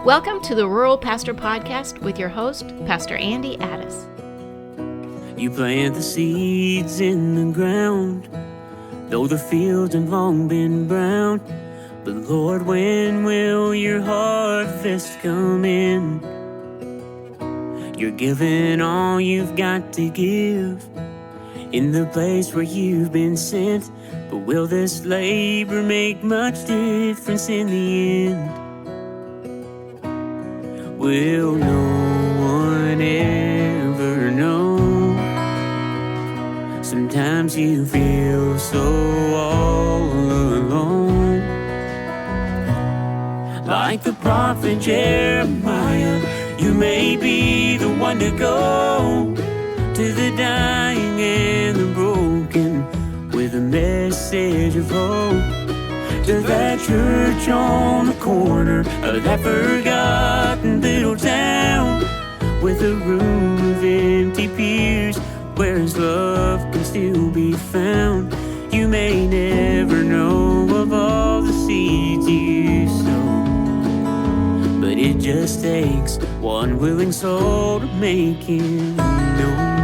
Welcome to the Rural Pastor Podcast with your host, Pastor Andy Addis. You plant the seeds in the ground, though the fields have long been brown. But Lord, when will your harvest come in? You're giving all you've got to give in the place where you've been sent. But will this labor make much difference in the end? Will no one ever know? Sometimes you feel so all alone. Like the prophet Jeremiah, you may be the one to go to the dying and the broken with a message of hope. To that church on the corner of that forgotten little town, with a room of empty pews where his love can still be found. You may never know of all the seeds you sow, but it just takes one willing soul to make him known.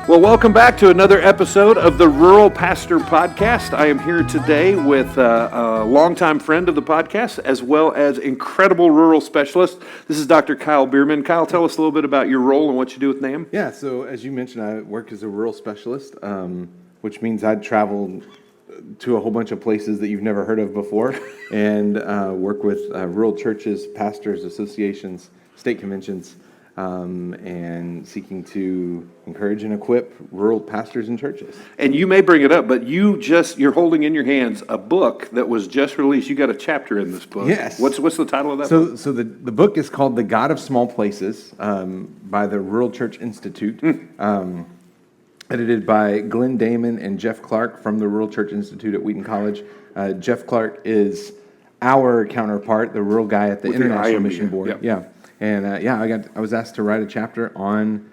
Well, welcome back to another episode of the Rural Pastor Podcast. I am here today with a longtime friend of the podcast, as well as incredible rural specialist. This is Dr. Kyle Bierman. Kyle, tell us a little bit about your role and what you do with NAM. Yeah, so as you mentioned, I work as a rural specialist, which means I'd travel to a whole bunch of places that you've never heard of before, and work with rural churches, pastors, associations, state conventions, and seeking to encourage and equip rural pastors and churches. And you may bring it up, but you're holding in your hands a book that was just released. You got a chapter in this book. Yes. What's the title of that book? So the book is called The God of Small Places, by the Rural Church Institute, edited by Glenn Damon and Jeff Clark from the Rural Church Institute at Wheaton College. Jeff Clark is our counterpart, the rural guy at the International Mission Board. Yep. Yeah. And I was asked to write a chapter on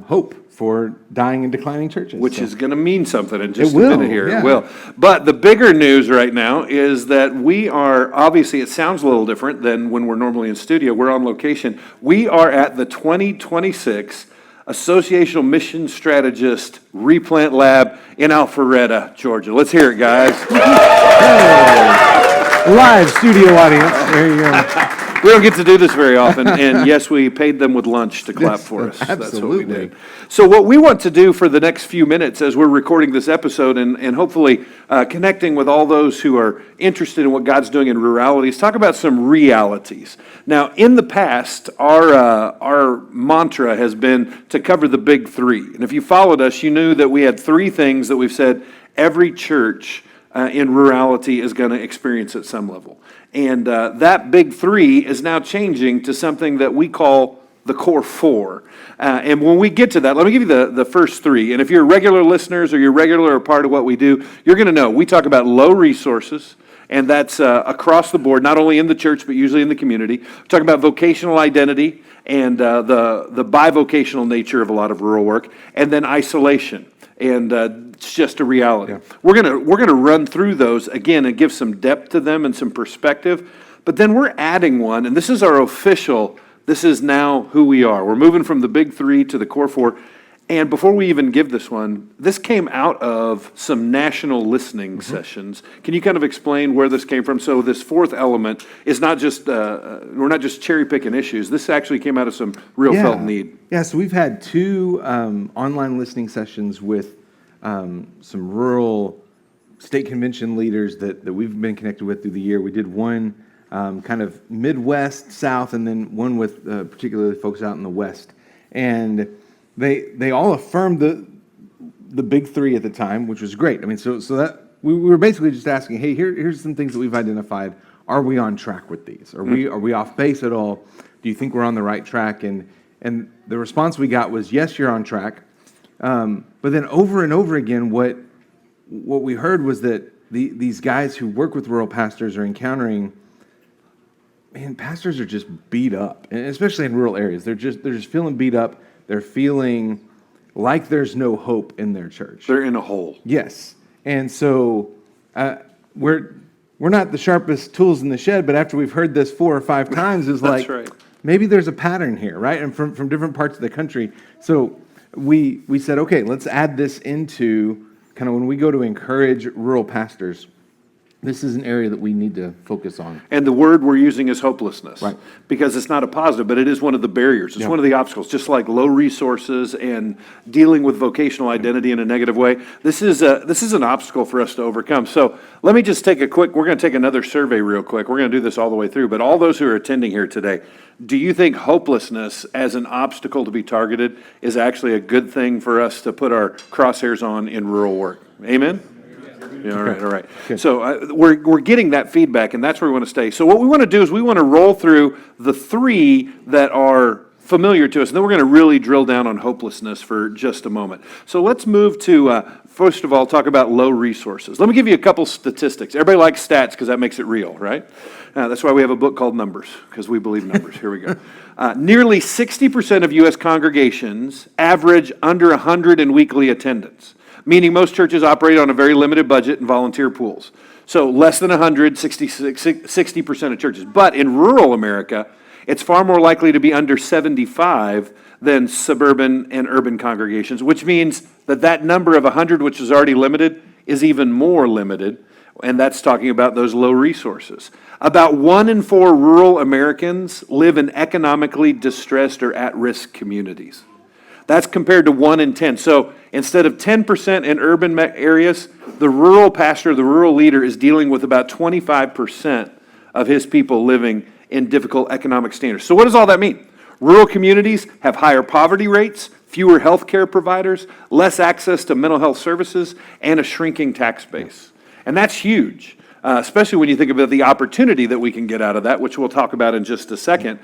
hope for dying and declining churches. Which is going to mean something in just It will, a minute here. yeah. It will. But the bigger news right now is that we are, obviously it sounds a little different than when we're normally in studio. We're on location. We are at the 2026 Associational Mission Strategist Replant Lab in Alpharetta, Georgia. Let's hear it, guys. Live studio audience. There you go. We don't get to do this very often, and yes, we paid them with lunch to clap for us. Absolutely. That's what we did. So what we want to do for the next few minutes as we're recording this episode and hopefully connecting with all those who are interested in what God's doing in rurality is talk about some realities. Now, in the past, our mantra has been to cover the big three. And if you followed us, you knew that we had three things that we've said every church in rurality is going to experience at some level. And that big three is now changing to something that we call the core four. And when we get to that, let me give you the first three. And if you're regular listeners or you're regular or part of what we do, you're going to know we talk about low resources, and that's across the board, not only in the church, but usually in the community. We talk about vocational identity and the bivocational nature of a lot of rural work, and then isolation. And it's just a reality. Yeah. We're gonna run through those again and give some depth to them and some perspective. But then we're adding one, and this is our official. This is now who we are. We're moving from the big three to the core four. And before we even give this one, this came out of some national listening sessions. Can you kind of explain where this came from? So this fourth element is not just we're not just cherry picking issues. This actually came out of some real felt need. Yeah, so we've had two online listening sessions with some rural state convention leaders that we've been connected with through the year. We did one kind of Midwest, South, and then one with particularly folks out in the West. And they all affirmed the big three at the time, which was great. I mean, so that we were basically just asking, hey, here's some things that we've identified. Are we on track with these? Are we off base at all? Do you think we're on the right track? And the response we got was, yes, you're on track. But then over and over again, what we heard was that these guys who work with rural pastors are encountering, man, pastors are just beat up, and especially in rural areas. They're just feeling beat up. They're feeling like there's no hope in their church. They're in a hole. Yes. And so we're we're not the sharpest tools in the shed, but after we've heard this 4 or 5 times, it's That's like, right. maybe there's a pattern here, right? And from different parts of the country. So we said, okay, let's add this into kind of when we go to encourage rural pastors. This is an area that we need to focus on. And the word we're using is hopelessness. Right. Because it's not a positive, but it is one of the barriers. It's Yeah. one of the obstacles, just like low resources and dealing with vocational identity in a negative way. This is an obstacle for us to overcome. So let me just take we're going to take another survey real quick. We're going to do this all the way through. But all those who are attending here today, do you think hopelessness as an obstacle to be targeted is actually a good thing for us to put our crosshairs on in rural work? Amen? Yeah, all right. So we're getting that feedback, and that's where we want to stay. So what we want to do is we want to roll through the 3 that are familiar to us, and then we're going to really drill down on hopelessness for just a moment. So let's move to, first of all, talk about low resources. Let me give you a couple statistics. Everybody likes stats because that makes it real, right? That's why we have a book called Numbers, because we believe numbers. Here we go. Nearly 60% of U.S. congregations average under 100 in weekly attendance, meaning most churches operate on a very limited budget and volunteer pools. So less than 100, 60% of churches. But in rural America, it's far more likely to be under 75 than suburban and urban congregations, which means that number of 100, which is already limited, is even more limited, and that's talking about those low resources. About 1 in 4 rural Americans live in economically distressed or at-risk communities. That's compared to 1 in 10. So instead of 10% in urban areas, the rural pastor, the rural leader is dealing with about 25% of his people living in difficult economic standards. So what does all that mean? Rural communities have higher poverty rates, fewer health care providers, less access to mental health services, and a shrinking tax base. And that's huge, especially when you think about the opportunity that we can get out of that, which we'll talk about in just a second.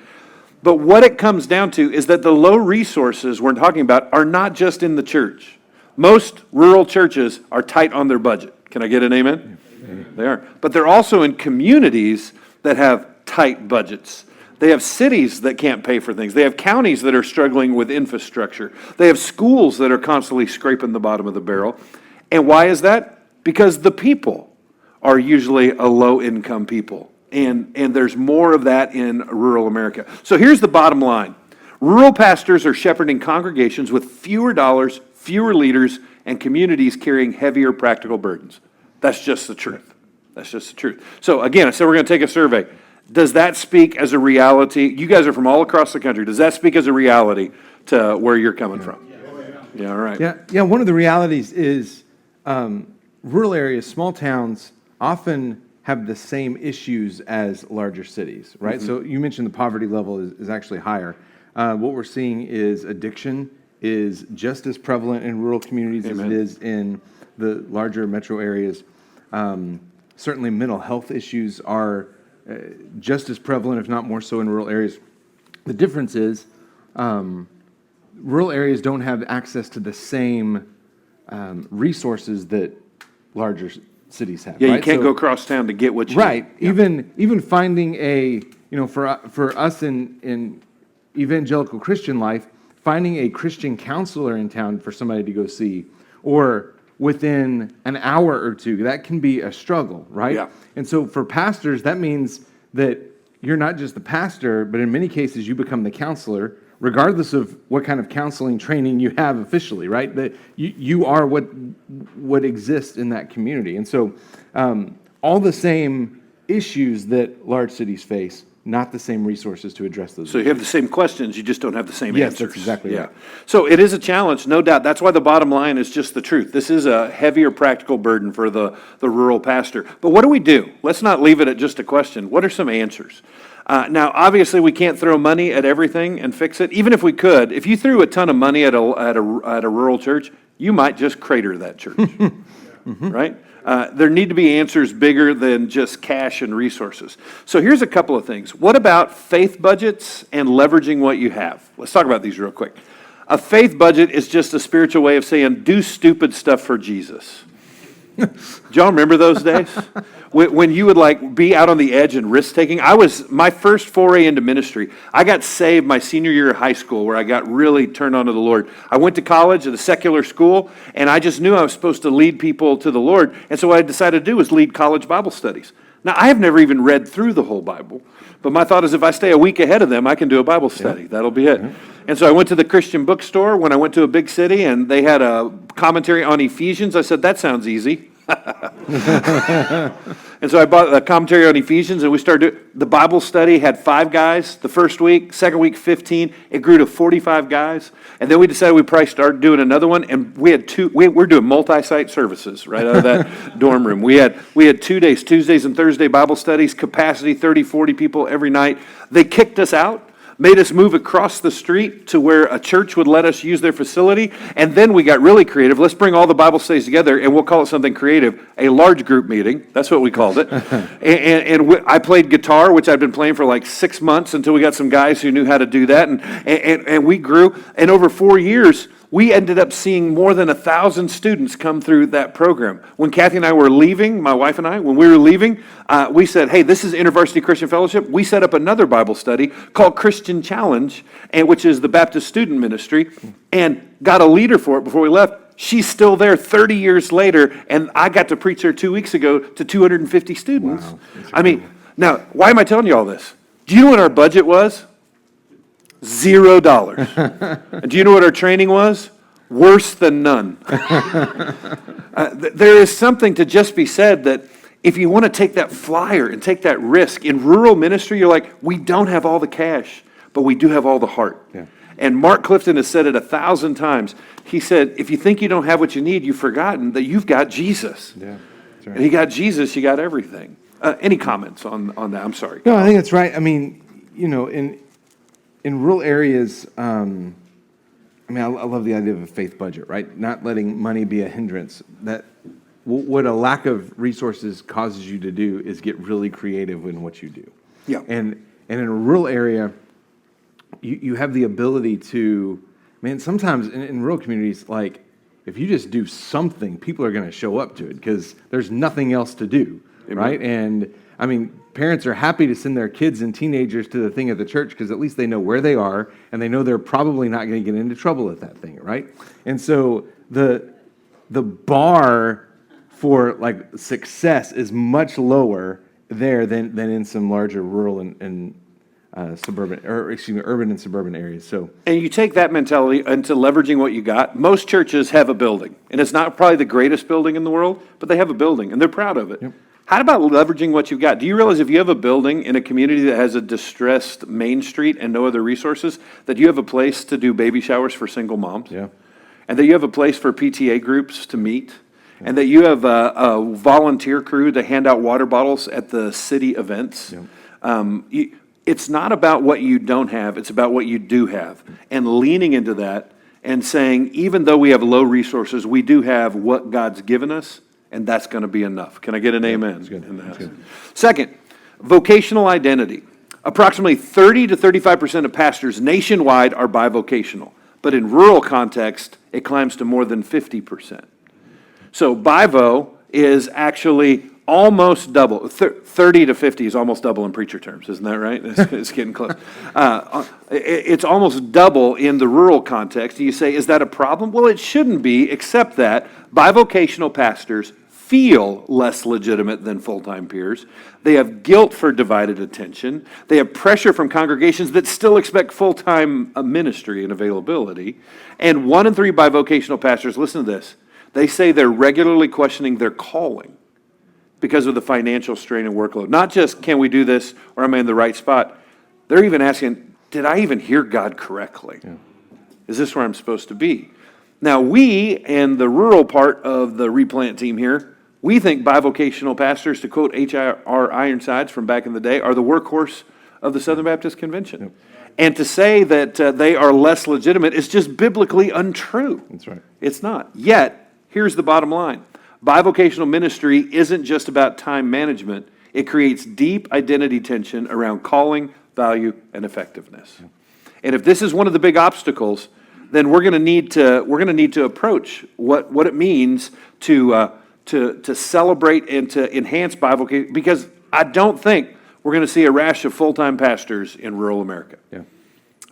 But what it comes down to is that the low resources we're talking about are not just in the church. Most rural churches are tight on their budget. Can I get an amen? They are. But they're also in communities that have tight budgets. They have cities that can't pay for things. They have counties that are struggling with infrastructure. They have schools that are constantly scraping the bottom of the barrel. And why is that? Because the people are usually a low-income people. And there's more of that in rural America. So here's the bottom line. Rural pastors are shepherding congregations with fewer dollars, fewer leaders, and communities carrying heavier practical burdens. That's just the truth. That's just the truth. So again, I said we're going to take a survey. Does that speak as a reality? You guys are from all across the country. Does that speak as a reality to where you're coming from? Yeah, all right. Yeah. One of the realities is rural areas, small towns, often have the same issues as larger cities, right? Mm-hmm. So you mentioned the poverty level is actually higher. What we're seeing is addiction is just as prevalent in rural communities Amen. As it is in the larger metro areas. Certainly mental health issues are just as prevalent, if not more so, in rural areas. The difference is rural areas don't have access to the same resources that larger cities have. Yeah, right? You can't go across town to get what you right. need. Yeah. Even finding for us in evangelical Christian life, finding a Christian counselor in town for somebody to go see, or within an hour or two, that can be a struggle, right? Yeah. And so for pastors, that means that you're not just the pastor, but in many cases you become the counselor, regardless of what kind of counseling training you have officially, right? That you are what exists in that community. And so all the same issues that large cities face, not the same resources to address those. So you have the same questions, you just don't have the same answers. Yes, that's exactly right. So it is a challenge, no doubt. That's why the bottom line is just the truth. This is a heavier practical burden for the rural pastor. But what do we do? Let's not leave it at just a question. What are some answers? Now, obviously, we can't throw money at everything and fix it. Even if we could, if you threw a ton of money at a rural church, you might just crater that church, right? There need to be answers bigger than just cash and resources. So here's a couple of things. What about faith budgets and leveraging what you have? Let's talk about these real quick. A faith budget is just a spiritual way of saying, do stupid stuff for Jesus. Do y'all remember those days? When you would be out on the edge and risk taking? My first foray into ministry, I got saved my senior year of high school where I got really turned on to the Lord. I went to college at a secular school and I just knew I was supposed to lead people to the Lord. And so what I decided to do was lead college Bible studies. Now, I have never even read through the whole Bible, but my thought is if I stay a week ahead of them, I can do a Bible study. Yeah. That'll be it. Yeah. And so I went to the Christian bookstore when I went to a big city, and they had a commentary on Ephesians. I said, that sounds easy. And so I bought a commentary on Ephesians, and we started the Bible study. Had 5 guys the first week, second week 15. It grew to 45 guys, and then we decided we'd probably start doing another one. And we had we're doing multi-site services right out of that dorm room. We had 2 days, Tuesdays and Thursday Bible studies, capacity 30, 40 people every night. They kicked us out. Made us move across the street to where a church would let us use their facility. And then we got really creative. Let's bring all the Bible studies together, and we'll call it something creative, a large group meeting. That's what we called it. I played guitar, which I'd been playing for like 6 months until we got some guys who knew how to do that. And we grew. And over 4 years, we ended up seeing more than 1,000 students come through that program. When Kathy and I were leaving, my wife and I, when we were leaving, we said, hey, this is InterVarsity Christian Fellowship. We set up another Bible study called Christian Challenge, which is the Baptist student ministry, and got a leader for it before we left. She's still there 30 years later, and I got to preach there 2 weeks ago to 250 students. Wow, I mean, now, why am I telling you all this? Do you know what our budget was? $0. And do you know what our training was? Worse than none. There is something to just be said that if you want to take that flyer and take that risk, in rural ministry, you're like, we don't have all the cash, but we do have all the heart. Yeah. And Mark Clifton has said it 1,000 times. He said, if you think you don't have what you need, you've forgotten that you've got Jesus. Yeah, that's right. And you got Jesus, you got everything. Any comments on that? I'm sorry. No, I think that's right. I mean, in rural areas, I love the idea of a faith budget, right? Not letting money be a hindrance. That what a lack of resources causes you to do is get really creative in what you do. Yeah. And in a rural area, you have the ability to, sometimes in rural communities, like if you just do something, people are going to show up to it because there's nothing else to do, right? And parents are happy to send their kids and teenagers to the thing at the church because at least they know where they are and they know they're probably not going to get into trouble at that thing, right? And so the bar for like success is much lower there than in some larger rural and urban and suburban areas. So, and you take that mentality into leveraging what you got. Most churches have a building, and it's not probably the greatest building in the world, but they have a building and they're proud of it. Yep. How about leveraging what you've got? Do you realize if you have a building in a community that has a distressed main street and no other resources, that you have a place to do baby showers for single moms? Yeah. And that you have a place for PTA groups to meet? Yeah. And that you have a volunteer crew to hand out water bottles at the city events? Yeah. It's not about what you don't have, it's about what you do have. And leaning into that and saying, even though we have low resources, we do have what God's given us, and that's going to be enough. Can I get an amen? That's good. In the house? Good. Second, vocational identity. Approximately 30 to 35% of pastors nationwide are bivocational, but in rural context, it climbs to more than 50%. So bivo is actually almost double. 30 to 50 is almost double in preacher terms, isn't that right? It's getting close. It's almost double in the rural context. You say, is that a problem? Well, it shouldn't be, except that bivocational pastors feel less legitimate than full-time peers. They have guilt for divided attention. They have pressure from congregations that still expect full-time ministry and availability. And 1 in 3 bivocational pastors, listen to this, they say they're regularly questioning their calling because of the financial strain and workload. Not just, can we do this, or am I in the right spot? They're even asking, did I even hear God correctly? Yeah. Is this where I'm supposed to be? Now, we, and the rural part of the Replant team here, we think bivocational pastors, to quote H.R. Ironsides from back in the day, are the workhorse of the Southern Baptist Convention. Yep. And to say that they are less legitimate is just biblically untrue. That's right. It's not. Yet, here's the bottom line. Bivocational ministry isn't just about time management. It creates deep identity tension around calling, value, and effectiveness. Yep. And if this is one of the big obstacles, then we're going to need to approach what it means to celebrate and to enhance bivocation, because I don't think we're going to see a rash of full-time pastors in rural America. Yeah.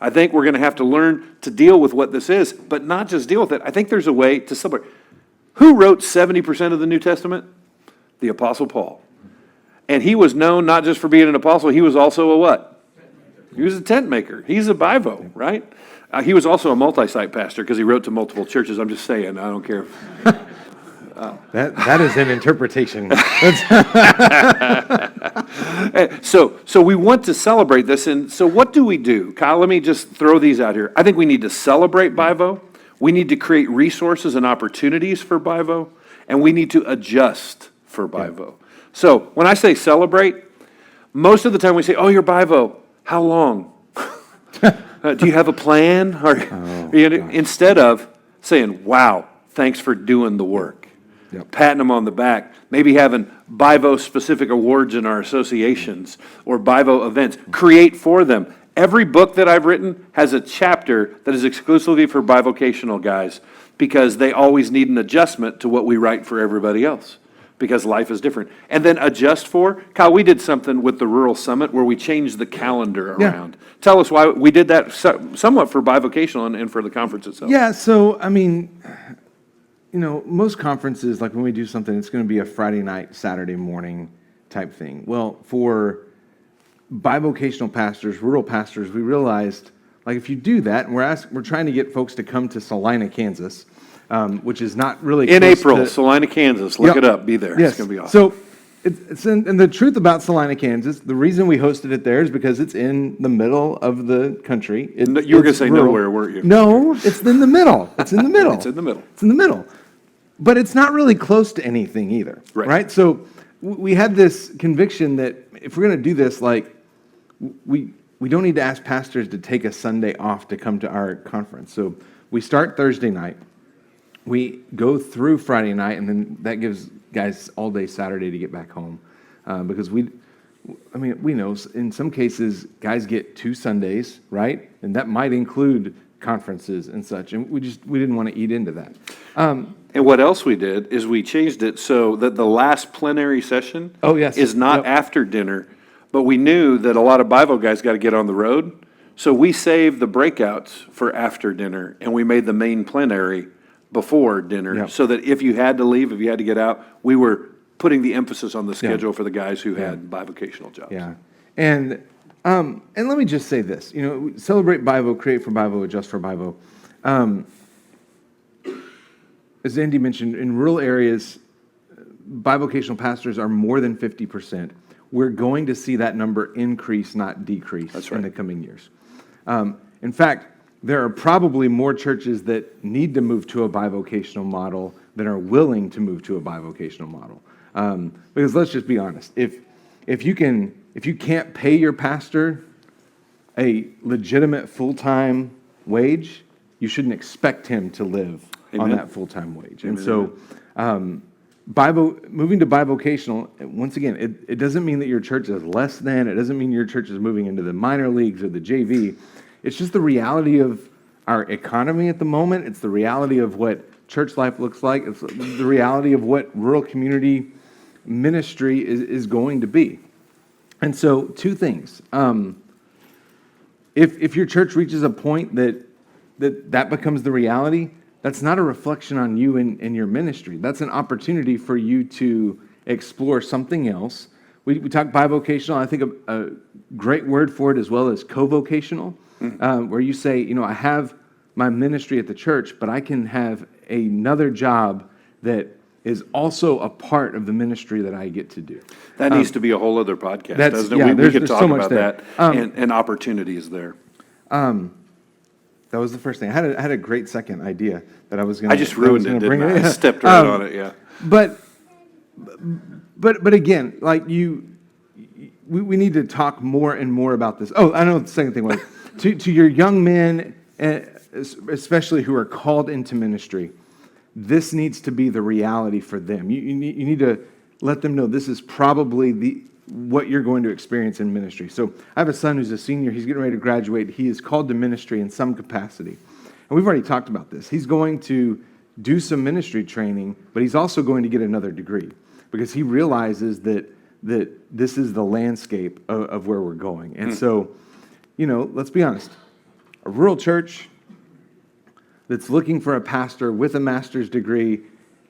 I think we're going to have to learn to deal with what this is, but not just deal with it. I think there's a way to celebrate. Who wrote 70% of the New Testament? The Apostle Paul. And he was known not just for being an apostle, he was also a what? He was a tent maker. He's a bivo, right? He was also a multi-site pastor because he wrote to multiple churches. I'm just saying, I don't care. That is an interpretation. So we want to celebrate this. And so what do we do? Kyle, let me just throw these out here. I think we need to celebrate bivo. We need to create resources and opportunities for bivo. And we need to adjust for bivo. So when I say celebrate, most of the time we say, oh, you're bivo. How long? Do you have a plan? Instead of saying, wow, thanks for doing the work. Yep. Patting them on the back. Maybe having bivo-specific awards in our associations or bivo events. Create for them. Every book that I've written has a chapter that is exclusively for bivocational guys because they always need an adjustment to what we write for everybody else. Because life is different. And then adjust for, Kyle, we did something with the Rural Summit where we changed the calendar around. Yeah. Tell us why we did that somewhat for bivocational and for the conference itself. Yeah, so, I mean, most conferences, like when we do something, it's going to be a Friday night, Saturday morning type thing. Well, for bivocational pastors, rural pastors, we realized, like, if you do that, and we're trying to get folks to come to Salina, Kansas, which is not really in April, Salina, Kansas. Look it up. Be there. Yes. It's going to be awesome. So, and the truth about Salina, Kansas, the reason we hosted it there is because it's in the middle of the country. You were going to say rural. Nowhere, weren't you? No, it's in the middle. It's in the middle. It's in the middle. It's in the middle. But it's not really close to anything either, right? So we had this conviction that if we're going to do this, like, we don't need to ask pastors to take a Sunday off to come to our conference. So we start Thursday night. We go through Friday night, and then that gives guys all day Saturday to get back home. Because we know in some cases, guys get 2 Sundays, right? And that might include conferences and such. And we didn't want to eat into that. And what else we did is we changed it so that the last plenary session is not after dinner, but we knew that a lot of Bible guys got to get on the road. So we saved the breakouts for after dinner, and we made the main plenary before dinner, so that if you had to leave, if you had to get out, we were putting the emphasis on the schedule for the guys who had bivocational jobs. Yeah, and let me just say this: celebrate bivo, create for bivo, adjust for bivo. As Andy mentioned, in rural areas, bivocational pastors are more than 50%. We're going to see that number increase, not decrease, in the coming years. In fact, there are probably more churches that need to move to a bivocational model than are willing to move to a bivocational model. Because let's just be honest, if you can't pay your pastor a legitimate full-time wage, you shouldn't expect him to live on that full-time wage. And so moving to bivocational, once again, it doesn't mean that your church is less than, it doesn't mean your church is moving into the minor leagues or the JV. It's just the reality of our economy at the moment. It's the reality of what church life looks like. It's the reality of what rural community ministry is going to be. And so 2 things. If your church reaches a point that becomes the reality, that's not a reflection on you and your ministry. That's an opportunity for you to explore something else. We talk bivocational. I think a great word for it as well as co-vocational, where you say, I have my ministry at the church, but I can have another job that is also a part of the ministry that I get to do. That needs to be a whole other podcast, doesn't it? We could talk so about that and opportunities there. That was the first thing. I had a great second idea that I was going to. I just ruined it, didn't I? I stepped right on it. Yeah. But again, like we need to talk more and more about this. Oh, I know the second thing was to your young men, especially who are called into ministry. This needs to be the reality for them. You need to let them know this is probably what you're going to experience in ministry. So I have a son who's a senior. He's getting ready to graduate. He is called to ministry in some capacity. And we've already talked about this. He's going to do some ministry training, but he's also going to get another degree because he realizes that this is the landscape of where we're going. And so, let's be honest. A rural church that's looking for a pastor with a master's degree,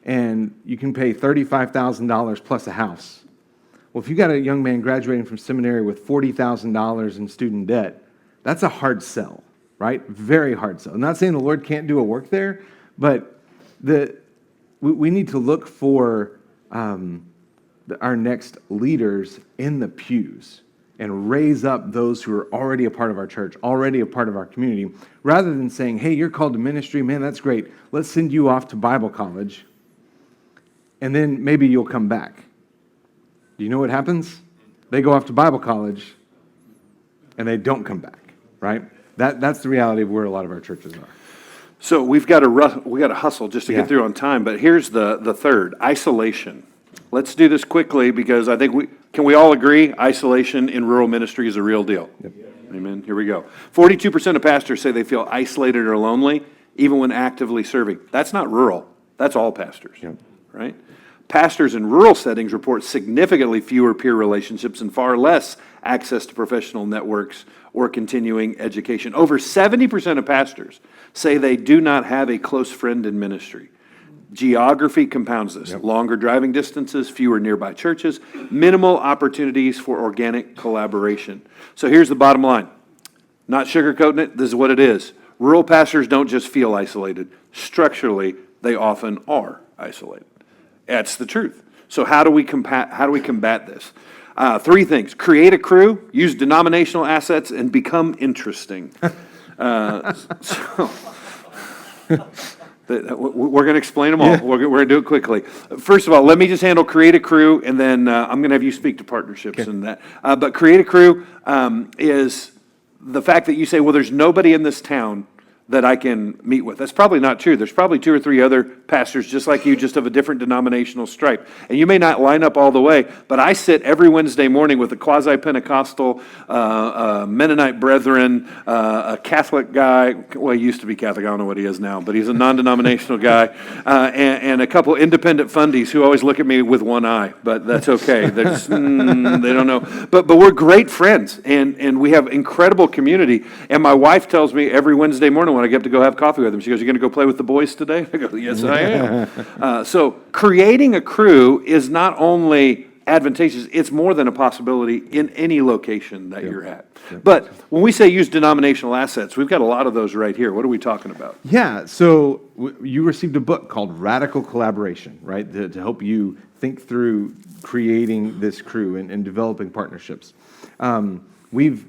and you can pay $35,000 plus a house. Well, if you got a young man graduating from seminary with $40,000 in student debt, that's a hard sell, right? Very hard sell. I'm not saying the Lord can't do a work there, but we need to look for our next leaders in the pews and raise up those who are already a part of our church, already a part of our community, rather than saying, hey, you're called to ministry, man, that's great. Let's send you off to Bible college, and then maybe you'll come back. Do you know what happens? They go off to Bible college, and they don't come back, right? That's the reality of where a lot of our churches are. So we got to hustle just to get through on time, but here's the third, isolation. Let's do this quickly because I think can we all agree isolation in rural ministry is a real deal? Yep. Amen. Here we go. 42% of pastors say they feel isolated or lonely even when actively serving. That's not rural. That's all pastors, right? Pastors in rural settings report significantly fewer peer relationships and far less access to professional networks or continuing education. Over 70% of pastors say they do not have a close friend in ministry. Geography compounds this. Longer driving distances, fewer nearby churches, minimal opportunities for organic collaboration. So here's the bottom line. Not sugarcoating it, this is what it is. Rural pastors don't just feel isolated. Structurally, they often are isolated. That's the truth. So how do we combat this? Three things. Create a crew, use denominational assets, and become interesting. We're going to explain them all. Yeah. We're going to do it quickly. First of all, let me just handle create a crew, and then I'm going to have you speak to partnerships and that. But create a crew is the fact that you say, well, there's nobody in this town that I can meet with. That's probably not true. There's probably 2 or 3 other pastors just like you, just of a different denominational stripe. And you may not line up all the way, but I sit every Wednesday morning with a quasi-Pentecostal, Mennonite brethren, a Catholic guy. Well, he used to be Catholic. I don't know what he is now, but he's a non-denominational guy, and a couple independent fundies who always look at me with one eye, but that's okay. They're just, they don't know. But we're great friends, and we have incredible community. And my wife tells me every Wednesday morning when I get to go have coffee with them, she goes, "You going to go play with the boys today?" I go, "Yes, I am." So creating a crew is not only advantageous, it's more than a possibility in any location that you're at. But when we say use denominational assets, we've got a lot of those right here. What are we talking about? Yeah, so you received a book called Radical Collaboration, right, to help you think through creating this crew and developing partnerships. We've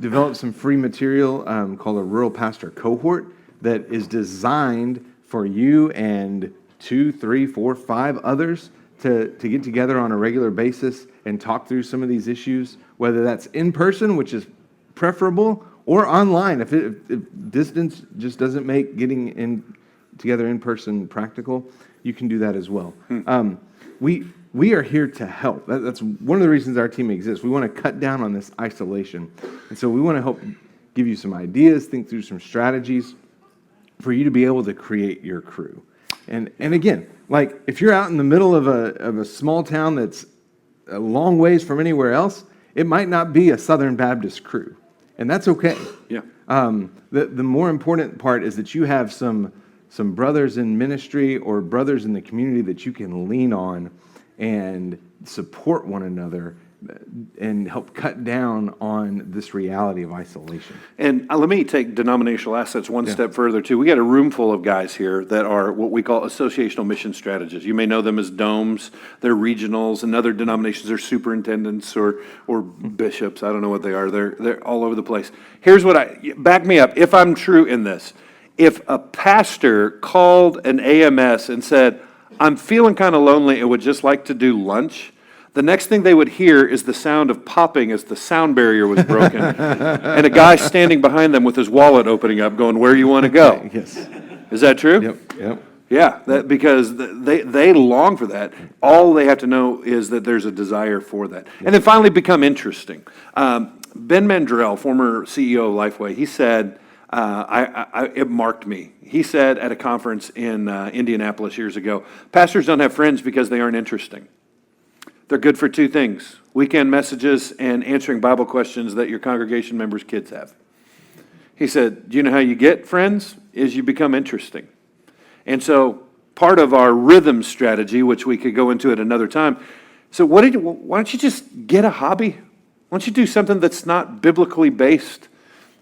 developed some free material called a Rural Pastor Cohort that is designed for you and 2, 3, 4, 5 others to get together on a regular basis and talk through some of these issues, whether that's in person, which is preferable, or online. If distance just doesn't make getting together in person practical, you can do that as well. We are here to help. That's one of the reasons our team exists. We want to cut down on this isolation. And so we want to help give you some ideas, think through some strategies for you to be able to create your crew. And again, like if you're out in the middle of a small town that's a long ways from anywhere else, it might not be a Southern Baptist crew. And that's okay. Yeah. The more important part is that you have some brothers in ministry or brothers in the community that you can lean on and support one another and help cut down on this reality of isolation. And let me take denominational assets one step further, too. We got a room full of guys here that are what we call associational mission strategists. You may know them as domes. They're regionals, and other denominations are superintendents or bishops. I don't know what they are. They're all over the place. Here's back me up, if I'm true in this. If a pastor called an AMS and said, "I'm feeling kind of lonely and would just like to do lunch," the next thing they would hear is the sound of popping as the sound barrier was broken, and a guy standing behind them with his wallet opening up going, "Where you want to go?" Yes. Is that true? Yep. Yeah, because they long for that. All they have to know is that there's a desire for that. And then finally become interesting. Ben Mandrell, former CEO of Lifeway, he said, it marked me. He said at a conference in Indianapolis years ago, "Pastors don't have friends because they aren't interesting. They're good for 2 things, weekend messages and answering Bible questions that your congregation members' kids have." He said, "Do you know how you get friends? Is you become interesting." And so part of our rhythm strategy, which we could go into at another time, So why don't you just get a hobby? Why don't you do something that's not biblically based,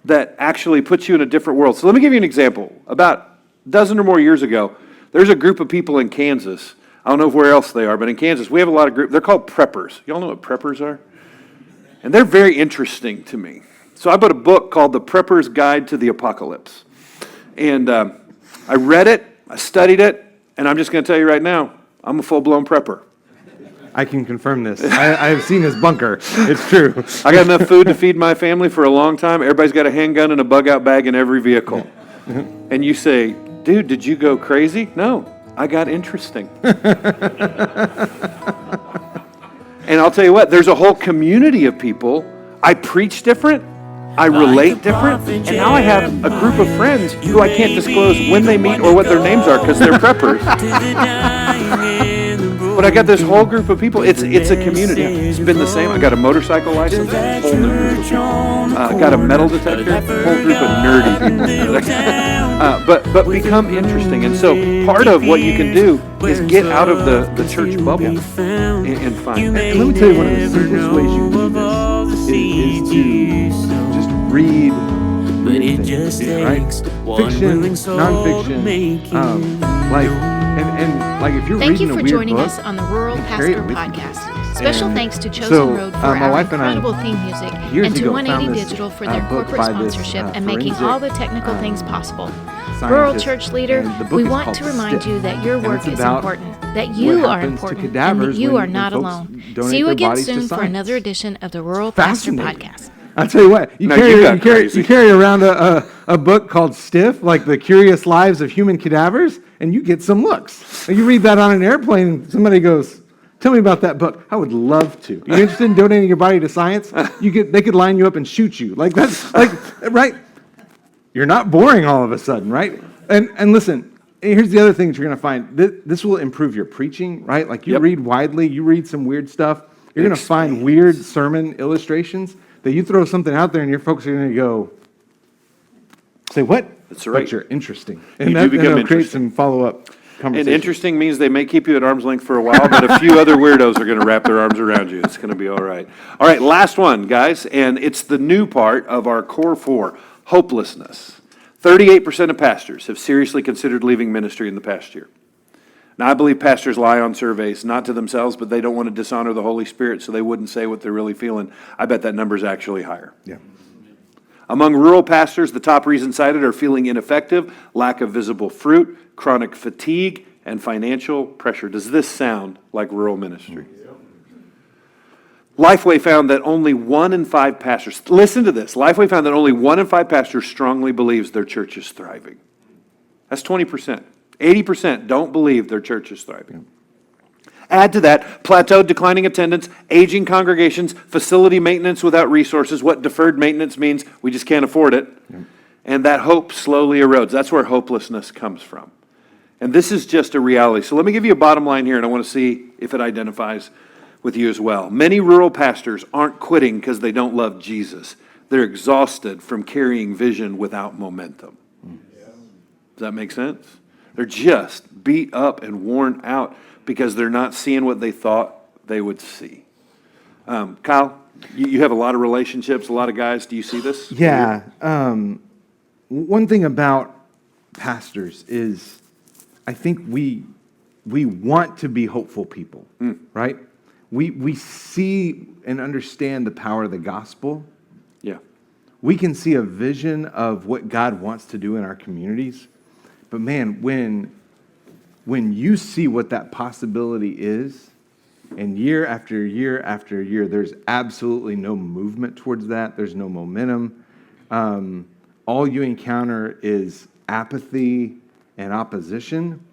that actually puts you in a different world? So let me give you an example. About a dozen or more years ago, there's a group of people in Kansas. I don't know where else they are, but in Kansas, we have a lot of groups. They're called preppers. Y'all know what preppers are? And they're very interesting to me. So I bought a book called The Prepper's Guide to the Apocalypse. And I read it, I studied it, and I'm just going to tell you right now, I'm a full-blown prepper. I can confirm this. I have seen his bunker. It's true. I got enough food to feed my family for a long time. Everybody's got a handgun and a bug-out bag in every vehicle. And you say, dude, did you go crazy? No, I got interesting. And I'll tell you what, there's a whole community of people. I preach different, I relate different, and now I have a group of friends who I can't disclose when they meet or what their names are because they're preppers. But I got this whole group of people. It's a community. It's been the same. I got a motorcycle license, a whole new group of people. I got a metal detector, a whole group of nerdy people. But become interesting. And so part of what you can do is get out of the church bubble and find. And let me tell you, one of the simplest ways you can do this is to just read. But it just takes Fiction, nonfiction, like if you're Thank reading you for a weird joining book, us on the Rural carry it Pastor with you. Podcast. Special And thanks to Chosen so, Road for my our wife and I, incredible theme music years and to ago, 180 found this, Digital for their book corporate by this, sponsorship and making forensic, all the technical things possible. scientist, Rural Church Leader, and the book we is want called to remind Stiff. you that your And work it's is about important, that you what are happens to important, and cadavers that you when- are not when folks alone. donate See you their again bodies to soon for science. another edition of the Rural Pastor Fascinating. Podcast. I'll tell you what, you No, you got crazy. carry around a book called Stiff, like The Curious Lives of Human Cadavers, and you get some looks. And you read that on an airplane, and somebody goes, tell me about that book. I would love to. You're interested in donating your body to science? They could line you up and shoot you. Like that's right? You're not boring all of a sudden, right? And listen, here's the other thing that you're going to find. This will improve your preaching, right? Like you read widely, you read some weird stuff. You're going to find weird sermon illustrations that you throw something out there and your folks are going to go, say, what? That's right. But you're interesting. You And do that'll become create interesting. some follow-up And conversation. interesting means they may keep you at arm's length for a while, but a few other weirdos are going to wrap their arms around you. It's going to be all right. All right, last one, guys, and it's the new part of our core 4, hopelessness. 38% of pastors have seriously considered leaving ministry in the past year. Now, I believe pastors lie on surveys, not to themselves, but they don't want to dishonor the Holy Spirit, so they wouldn't say what they're really feeling. I bet that number's actually higher. Yeah. Among rural pastors, the top reasons cited are feeling ineffective, lack of visible fruit, chronic fatigue, and financial pressure. Does this sound like rural ministry? Lifeway found that only 1 in 5 pastors, listen to this, Lifeway found that only 1 in 5 pastors strongly believes their church is thriving. That's 20%. 80% don't believe their church is thriving. Add to that plateaued declining attendance, aging congregations, facility maintenance without resources. What deferred maintenance means, we just can't afford it. And that hope slowly erodes. That's where hopelessness comes from. And this is just a reality. So let me give you a bottom line here, and I want to see if it identifies with you as well. Many rural pastors aren't quitting because they don't love Jesus. They're exhausted from carrying vision without momentum. Does that make sense? They're just beat up and worn out because they're not seeing what they thought they would see. Kyle, you have a lot of relationships, a lot of guys. Do you see this? Yeah. One thing about pastors is I think we want to be hopeful people, right? We see and understand the power of the gospel. Yeah. We can see a vision of what God wants to do in our communities. But man, when you see what that possibility is, and year after year after year, there's absolutely no movement towards that. There's no momentum. All you encounter is apathy and opposition.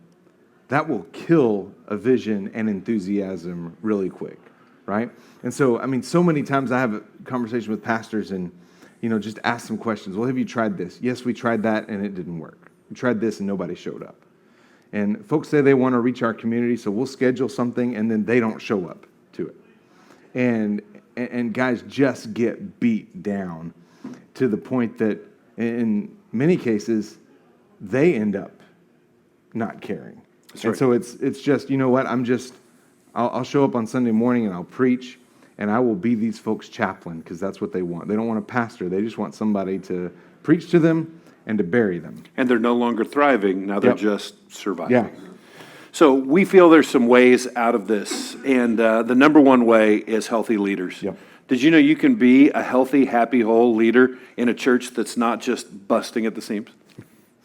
That will kill a vision and enthusiasm really quick, right? And so, I mean, so many times I have a conversation with pastors and, just ask them questions. Well, have you tried this? Yes, we tried that and it didn't work. We tried this and nobody showed up. And folks say they want to reach our community, so we'll schedule something and then they don't show up to it. And guys just get beat down to the point that in many cases, they end up not caring. That's and right. so it's just, you know what, I'm I'll show up on Sunday morning and I'll preach, and I will be these folks' chaplain because that's what they want. They don't want a pastor. They just want somebody to preach to them and to bury them. And they're no longer thriving. Now they're Yep. just surviving. Yeah. So we feel there's some ways out of this. And the number one way is healthy leaders. Yep. Did you know you can be a healthy, happy, whole leader in a church that's not just busting at the seams?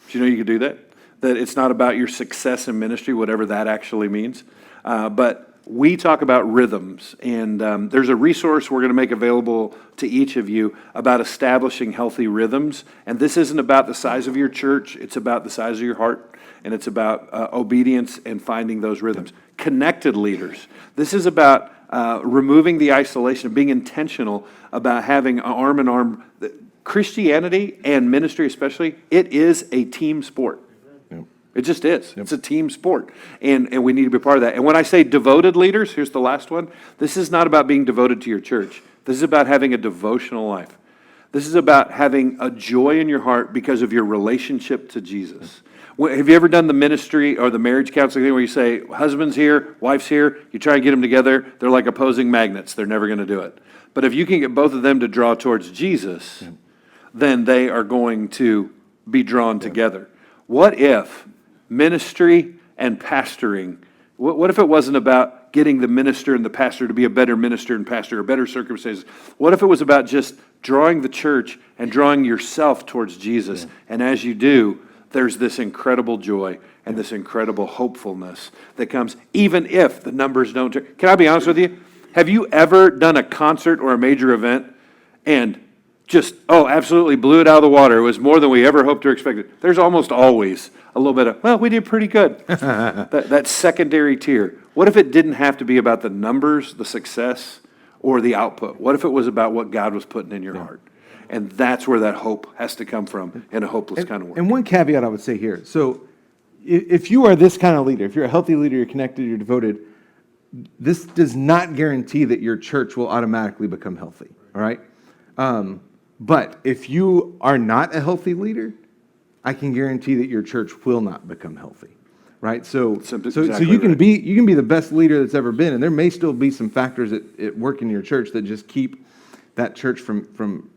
Did you know you could do that? That it's not about your success in ministry, whatever that actually means. But we talk about rhythms, and there's a resource we're going to make available to each of you about establishing healthy rhythms. And this isn't about the size of your church, it's about the size of your heart, and it's about obedience and finding those rhythms. Connected leaders. This is about removing the isolation, being intentional about having an arm-in-arm. Christianity and ministry especially, it is a team sport. It just is. Yep. It's a team sport, and we need to be part of that. And when I say devoted leaders, here's the last one. This is not about being devoted to your church. This is about having a devotional life. This is about having a joy in your heart because of your relationship to Jesus. Have you ever done the ministry or the marriage counseling thing where you say, husband's here, wife's here, you try and get them together, they're like opposing magnets. They're never going to do it. But if you can get both of them to draw towards Jesus, then they are going to be drawn together. What if ministry and pastoring, what if it wasn't about getting the minister and the pastor to be a better minister and pastor or better circumstances? What if it was about just drawing the church and drawing yourself towards Jesus? And as you do, there's this incredible joy and this incredible hopefulness that comes even if the numbers don't turn. Can I be honest with you? Have you ever done a concert or a major event and just, absolutely blew it out of the water? It was more than we ever hoped or expected. There's almost always a little bit of, we did pretty good. that secondary tier. What if it didn't have to be about the numbers, the success, or the output? What if it was about what God was putting in your heart? And that's where that hope has to come from in a hopeless kind of world. And one caveat I would say here. So if you are this kind of leader, if you're a healthy leader, you're connected, you're devoted, this does not guarantee that your church will automatically become healthy, all right? But if you are not a healthy leader, I can guarantee that your church will not become healthy, right? So you can be the best leader that's ever been, and there may still be some factors at work in your church that just keep that church from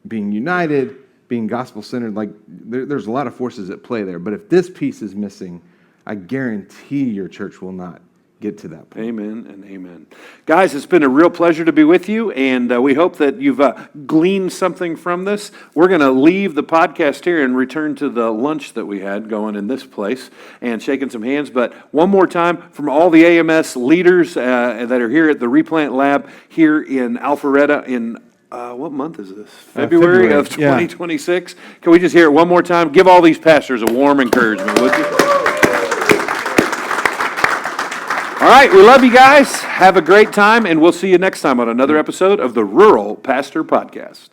being united, being gospel-centered. Like there's a lot of forces at play there. But if this piece is missing, I guarantee your church will not get to that point. Amen and amen. Guys, it's been a real pleasure to be with you, and we hope that you've gleaned something from this. We're going to leave the podcast here and return to the lunch that we had going in this place and shaking some hands. But one more time, from all the AMS leaders that are here at the Replant Lab here in Alpharetta in what month is this? February of 2026. Yeah. Can we just hear it one more time? Give all these pastors a warm encouragement, would you? All right, we love you guys. Have a great time, and we'll see you next time on another episode of the Rural Pastor Podcast.